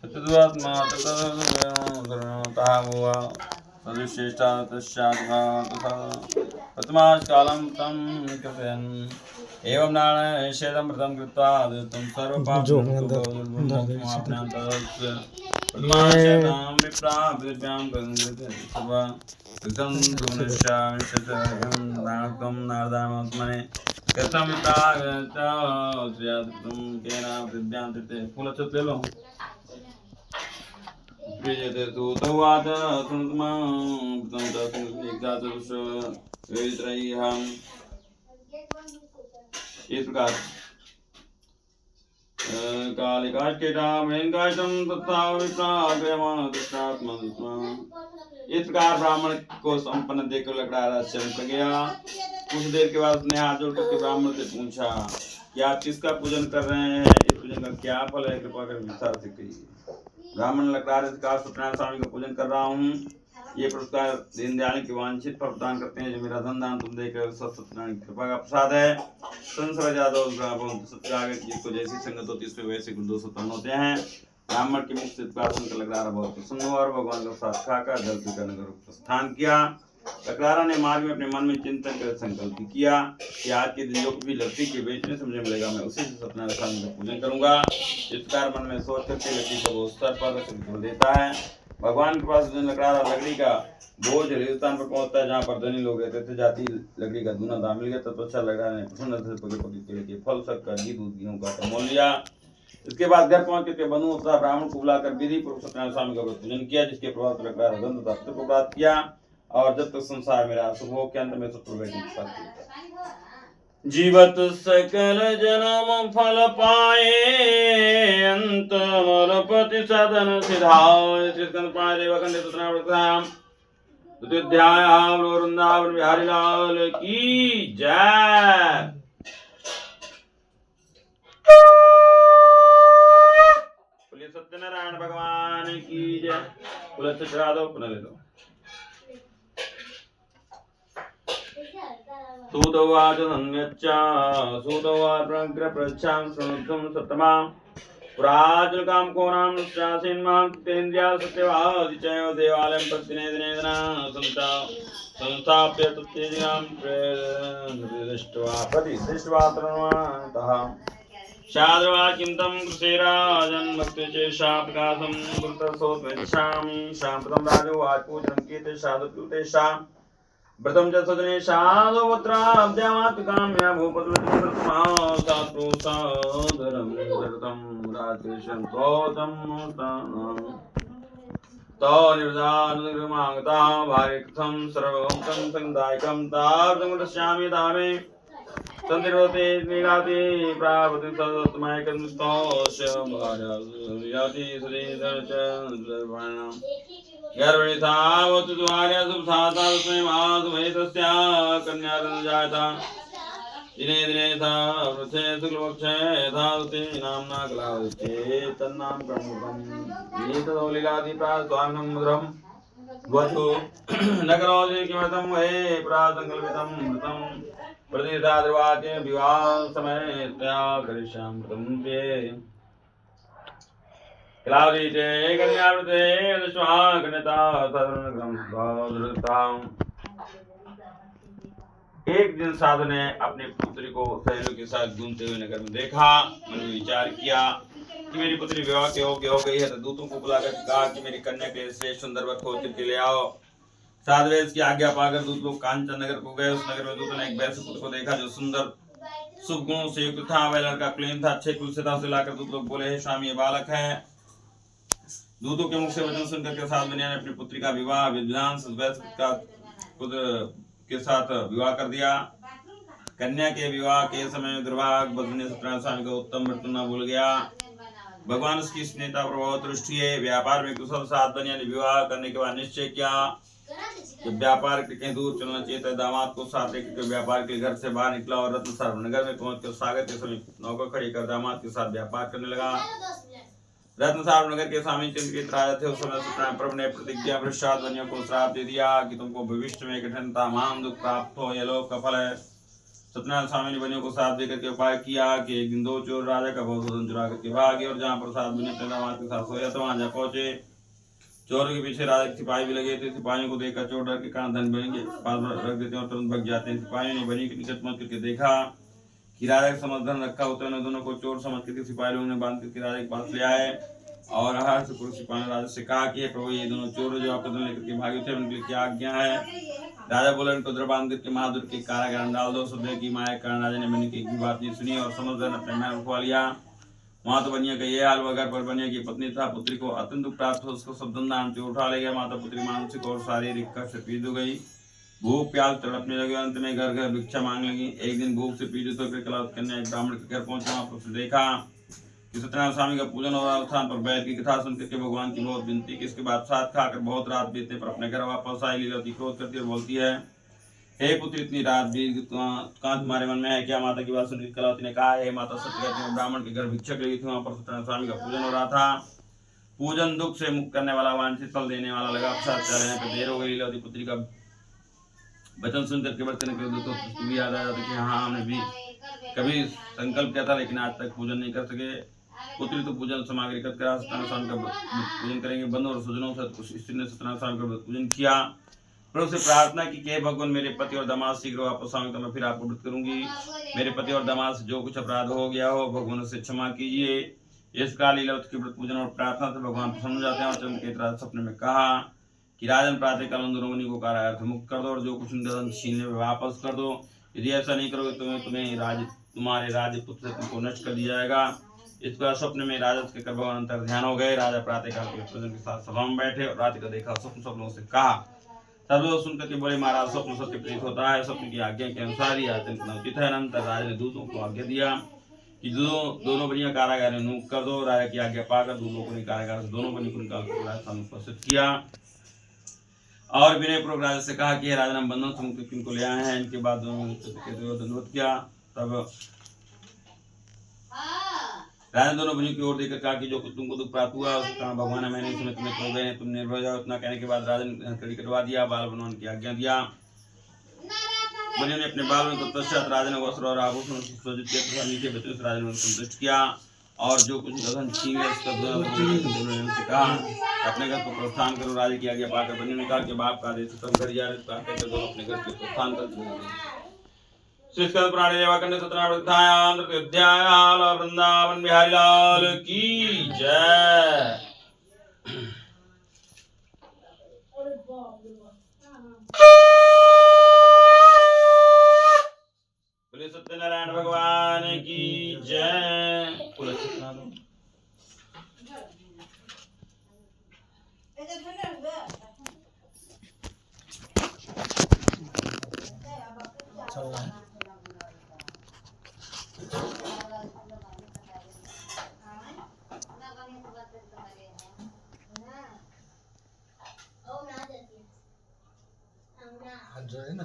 चतुरात्मा तथा भुवा तदुश्रेष्ठा तस्यात्मा तथा प्रथमास्कालं तं कृतयन् एवं नारायणेशेदमृतं कृत्वा तं सर्वपापमुक्तोऽभवन्मुक्तमाप्नुयात् प्रथमाशतां विप्रा पृथिव्यां गङ्गृतसर्वा कृतं सुमनुष्यामि शतयं नारदं नारदात्मने कृतं विप्रागतं केन पृथिव्यां तृते फूलच्छत ले लो प्रियते तु तवात सुनतमां कृतं तस्मिन् वेत्रय्यहम् इस प्रकार कालिकाष्टेटामेनकाष्टं तथा विप्राग्रयमादृष्टात्मन्त्वा इस प्रकार ब्राह्मण को संपन्न देखकर लकड़ा चमक गया। कुछ देर के बाद उसने हाथ जोड़ करके ब्राह्मण से पूछा कि आप किसका पूजन कर रहे हैं, इस पूजन का क्या फल है, कृपा कर विस्तार से कहिए। ब्राह्मण लकड़ा सत्यनारायण स्वामी का पूजन कर रहा हूँ, ये पुरस्कार दीनदयाल की वांछित फल प्रदान करते हैं, जो मेरा धन दान तुम देकर सत्यनारायण की कृपा का प्रसाद है। जिसको जैसी संगत होती है वैसे गुण दोष उत्पन्न होते हैं। ब्राह्मण के मुख से सुनकर लकड़ारा बहुत प्रसन्न हुआ और भगवान का प्रसाद खाकर जल पीकर नगर प्रस्थान किया। लकड़ारा ने मार्ग में अपने मन में चिंतन कर संकल्प किया कि आज के दिन जो भी लकड़ी के बेचने से मुझे मिलेगा, मैं उसी से सत्यनारायण स्वामी का पूजन करूंगा। इस प्रकार मन में सोच करके लकड़ी को वो स्तर पर रख देता है। भगवान के पास लकड़ारा लकड़ी का बोझ रेगिस्तान पर पहुंचता है, जहाँ पर धनी लोग रहते थे। जाती लकड़ी का दूना दाम मिल गया तब तो अच्छा लकड़ारा ने प्रसन्न से पके पके केले के फल शक्कर घी दूध गेहूं का मोल लिया। इसके बाद घर पहुंच करके बनु तथा ब्राह्मण को बुलाकर विधि पूर्वक सत्यनारायण स्वामी का पूजन किया, जिसके प्रभाव से लकड़ारा धन तथा पुत्र को प्राप्त किया और जब तक संसार मेरा शुभ हो के अंत में शत्रु बैठी जीवत सकल जन्म फल पाए अंत मरपति सदन सिधाय श्रीकंद पाए देवकंड सुतनाम द्वितीयाध्याय वृंदावन बिहारी लाल की जय। बोलिए सत्यनारायण भगवान की जय। बोले चढ़ा दो, अपना ले लो। सूतवाच संयच्चा सूतवाच प्रग्रप्रच्छां शृणुतं सत्तमा पुराजलकां कोणां शासीन्मां तेन्द्रिया सत्यवादिचयो देवालयं प्रतिनेदनेदना संस्थाप्य तत्तेजनां दृष्ट्वा प्रतिदृष्ट्वा तरुणतः शाद्रवाक्यं तं कृषेराजन् भक्तिचेषा प्रकाशं गुरुतसोत्मेच्छामि शाम्प्रतं राजोवाच पूजनं कीर्ति साधुप्युतेषा व्रतं च सदने साधुवत्राब्द्यामात्काम्या भूपतिमासात्रोसादरं दरतं रात्रिशं तोतं तौनिर्दानुगृमागता भार्यकृतं सर्वं संदायकं तार्दमुदश्यामि दामे संतिर्वते नीलाति प्रावति सदत्मैकन्दुस्तोष्य भार्याति सुधीधरचन्द्रवर्णम् गर्भणितावतु द्वार्या सुप्ताता तस्मै मासुमैतस्या कन्यारं जायता दिने दिने था वृक्षे शुक्लपक्षे यथावति नाम्ना कलावति तन्नाम कर्मकं नीतदौलिलादि प्रास्वामिनं मधुरं वधु न करोति किमर्थं वै प्रासङ्कल्पितं मृतं प्रतिदाद्रवाक्ये विवाह समय त्या करिष्यामि मृतं ते क्लावदीते कन्यावृते दशवाकनता सदनग्रंथां। एक दिन साधु ने अपनी पुत्री को सहेलियों के साथ घूमते हुए नगर में देखा। मन में विचार किया कि मेरी पुत्री विवाह के योग्य हो गई है, तो दूतों को बुलाकर कहा कि मेरी कन्या के लिए श्रेष्ठ सुंदर वर खोज करके ले आओ। साधुवेश की आज्ञा पाकर दूत लोग कांचन नगर को गए। उस नगर में दूतों ने एक वैश्य पुत्र को देखा जो सुंदर शुभ गुणों से युक्त था। वह लड़का कुलीन था, अच्छे कुल से था। उसे लाकर दूत लोग बोले, हे स्वामी, ये बालक है। दूतों के मुख से वचन सुनकर के साधु ने अपनी पुत्री का विवाह विद्वान वैश्य का पुत्र के साथ विवाह कर दिया। कन्या के विवाह के समय दुर्भाग्य वधु ने सत्यनारायण स्वामी का उत्तम मृत्यु न भूल गया। भगवान उसकी स्नेहता प्रभाव दृष्टि है। व्यापार में कुशल साधन यानी विवाह करने के बाद निश्चय किया जब व्यापार के कहीं दूर चलना चाहिए तो दामाद को साथ लेकर व्यापार के घर से बाहर निकला और रत्नसार नगर में पहुंचकर स्वागत के समय नौका खड़ी कर दामाद के साथ व्यापार करने लगा। रत्नसार नगर के स्वामी चिंतित राजा थे। उस समय सत्यनारायण प्रभु ने प्रतिज्ञा पश्चात ध्वनियों को श्राप दे दिया कि तुमको भविष्य में कठिनता महान दुख प्राप्त हो, यह लोक का फल है। सत्यनारायण स्वामी ने बनियों को साथ देकर के उपाय किया कि एक दिन दो चोर राजा का बहुत धन चुरा करके भागे और जहाँ पर सात बने अपने दामाद के साथ सोया तो वहां जा पहुंचे। चोरों के पीछे राजा के सिपाही भी लगे थे। सिपाहियों को देखकर चोर डर के कारण धन बनी के पास रख देते हैं और तुरंत भग जाते हैं। सिपाहियों ने बनी के निकट पहुंच करके देखा कि राजा के समझ धन रखा होता है। दोनों को चोर समझ करके सिपाही लोगों ने बांध करके राजा के पास ले आए और हर से पूर्व सिपाही ने राजा से कहा कि प्रभु ये दोनों चोर जो आपका धन लेकर के भागे थे उनके लिए क्या आज्ञा है। राजा बोले इनको द्र बांध करके महादुर के कारागार में डाल दो। सुबह की माया के कारण राजा ने बनी की बात नहीं सुनी और समझ धन अपने महल उठवा लिया। वहां तो बनिया का ये हाल हुआ। घर पर बनिया की पत्नी था पुत्री को अत्यंत दुख प्राप्त हो उसको सब धन से उठा ले गया। माता पुत्री मानसिक और शारीरिक कष्ट से पीड़ित हो गई। भूख प्यास तड़पने लगे। अंत में घर घर भिक्षा मांग लगी। एक दिन भूख से पीड़ित होकर कलावत कन्या एक ब्राह्मण के घर पहुंचा। वहां पर उसने देखा कि सत्यनारायण स्वामी का पूजन हो रहा स्थान पर बैठ की कथा सुनकर के भगवान की बहुत विनती की। इसके बाद साथ खाकर बहुत रात बीतने पर अपने घर वापस आई। लीलावती क्रोध करती और बोलती है, हे पुत्र इतनी रात बीत कहाँ तुम्हारे मन में है क्या। माता की बात सुनकर कलावती ने कहा, हे माता सत्य कहती हूँ ब्राह्मण के घर भिक्षक लगी थी। वहां पर सत्यनारायण स्वामी का पूजन हो रहा था। पूजन दुख से मुक्त करने वाला वांछित फल देने वाला लगा। साथ चलने पर देर हो गई। लीलावती पुत्री का वचन सुनकर के बर्तन के भी याद आया था कि हाँ हमने भी कभी संकल्प किया था लेकिन आज तक पूजन नहीं कर सके। पुत्री तो पूजन सामग्री कर सत्यनारायण स्वामी का पूजन करेंगे। बंधु और स्वजनों से कुछ स्त्री ने सत्यनारायण स्वामी का पूजन किया। फिर उससे प्रार्थना की कि भगवान मेरे पति और दामाद शीघ्र वापस आएंगे तो मैं फिर आपको व्रत करूंगी। मेरे पति और दामाद से जो कुछ अपराध हो गया हो भगवान से क्षमा कीजिए। इस काल लीलावती के व्रत पूजन और प्रार्थना से भगवान प्रसन्न हो जाते हैं। और चंद्रकेतु सपने में कहा कि राजन प्रातः काल उन दोनों मुनि को कारागार से मुक्त कर दो और जो कुछ उनका धन छीनने में वापस कर दो। यदि ऐसा नहीं करोगे तो तुम्हारे राजपुत्र से तुमको नष्ट कर दिया जाएगा। इस पर स्वप्न में राजा के कर भगवान अंतर ध्यान हो गए। राजा प्रातः काल के पूजन के साथ सभा में बैठे और रात का देखा स्वप्न सब लोगों से कहा। तब लोग सुनकर के बोले, महाराज स्वप्न सत्य प्रतीत होता है। स्वप्न की आज्ञा के अनुसार ही आचरण उचित है। अनंतर राजा ने दूतों को आज्ञा दिया कि दोनों बनिया कारागार में मुक्त कर दो। राजा की आज्ञा पाकर दूतों को कारागार से दोनों बनी को निकाल कर राजस्थान उपस्थित किया और विनय पूर्वक राजा से कहा कि राजा बंधन से मुक्त किनको ले आए हैं। इनके बाद दोनों धन्यवाद किया। तब राजा दोनों बनियों की ओर देखकर कहा कि जो कुछ तुमको दुख प्राप्त हुआ उसका कारण भगवान है। मैंने इसमें तुम्हें खो गए तुम निर्भय जाओ। इतना कहने के बाद राजा ने कड़ी कटवा दिया। बाल बनवाने की आज्ञा दिया। बनियों ने अपने बाल में तत्पश्चात राजा ने वस्त्र और आभूषण सज्जित किया तथा मीठे बच्चों से राजा ने संतुष्ट किया और जो कुछ धन छीन लिया उसका से कहा अपने घर को प्रस्थान करो। राजा की आज्ञा पाकर बनियों ने कहा कि बाप का आदेश तुम घर जा रहे दोनों अपने घर के प्रस्थान कर श्रीस्कंद प्राणी देवा कन्या सत्यनारायण अध्याय वृंदावन बिहारी लाल की जय। बोले सत्यनारायण भगवान की जय। हाथ जोड़े ना।